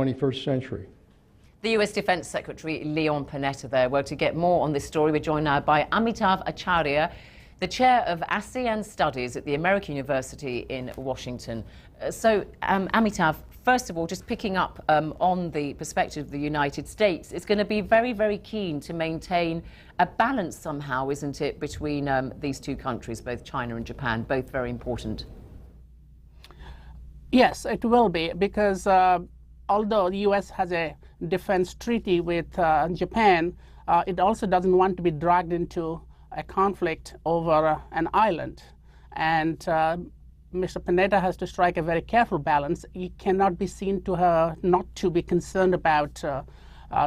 21st century. The US Defense Secretary Leon Panetta there. Well, to get more on this story, we're joined now by Amitav Acharya, the chair of ASEAN Studies at the American University in Washington. Amitav, first of all, just picking up on the perspective of the United States, it's going to be very, very keen to maintain a balance somehow, isn't it, between these two countries, both China and Japan, both very important. Yes, it will be, because although the U.S. has a defense treaty with Japan, it also doesn't want to be dragged into a conflict over an island. And Mr. Panetta has to strike a very careful balance. He cannot be seen to not to be concerned about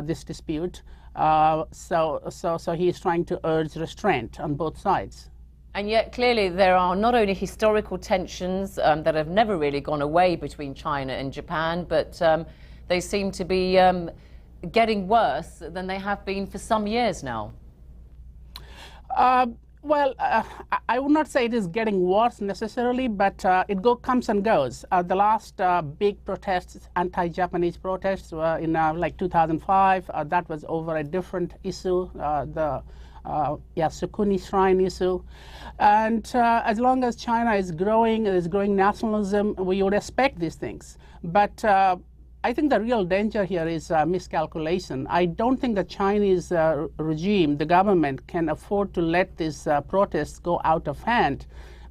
this dispute. So he is trying to urge restraint on both sides. And yet, clearly, there are not only historical tensions that have never really gone away between China and Japan, but they seem to be getting worse than they have been for some years now. I would not say it is getting worse necessarily, but it comes and goes. The last big protests, anti-Japanese protests, were in like 2005. That was over a different issue, the Yasukuni Shrine issue. And as long as China is growing nationalism, we would expect these things. But I think the real danger here is miscalculation. I don't think the Chinese regime, the government, can afford to let these protests go out of hand,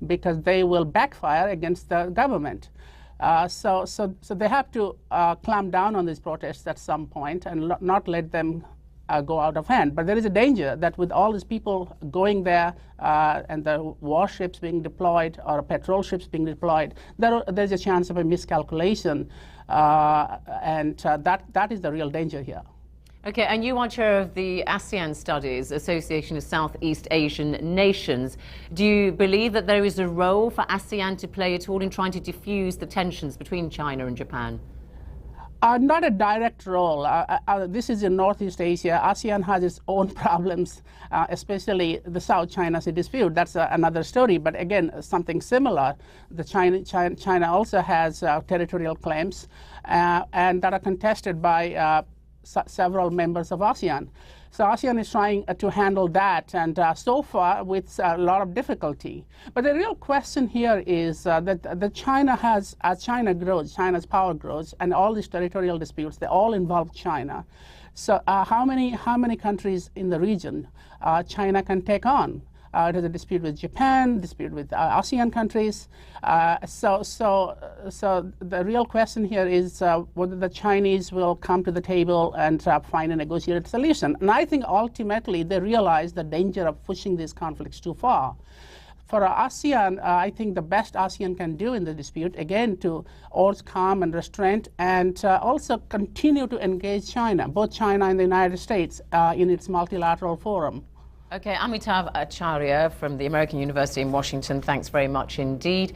because they will backfire against the government. So they have to clamp down on these protests at some point and not let them go out of hand. But there is a danger that with all these people going there and the warships being deployed or patrol ships being deployed, there's a chance of a miscalculation. And that is the real danger here. Okay, and you are chair of the ASEAN Studies, Association of Southeast Asian Nations. Do you believe that there is a role for ASEAN to play at all in trying to diffuse the tensions between China and Japan? Not a direct role. This is in Northeast Asia. ASEAN has its own problems, especially the South China Sea dispute. That's another story. But again, something similar. China also has territorial claims, and that are contested by several members of ASEAN. So ASEAN is trying to handle that, and so far with a lot of difficulty. But the real question here is that China has, as China grows, China's power grows, and all these territorial disputes, they all involve China. So how many countries in the region China can take on? It has a dispute with Japan, dispute with ASEAN countries. So the real question here is whether the Chinese will come to the table and find a negotiated solution. And I think ultimately they realize the danger of pushing these conflicts too far. For ASEAN, I think the best ASEAN can do in the dispute, again, to urge calm and restraint, and also continue to engage China, both China and the United States, in its multilateral forum. Okay, Amitav Acharya from the American University in Washington, thanks very much indeed.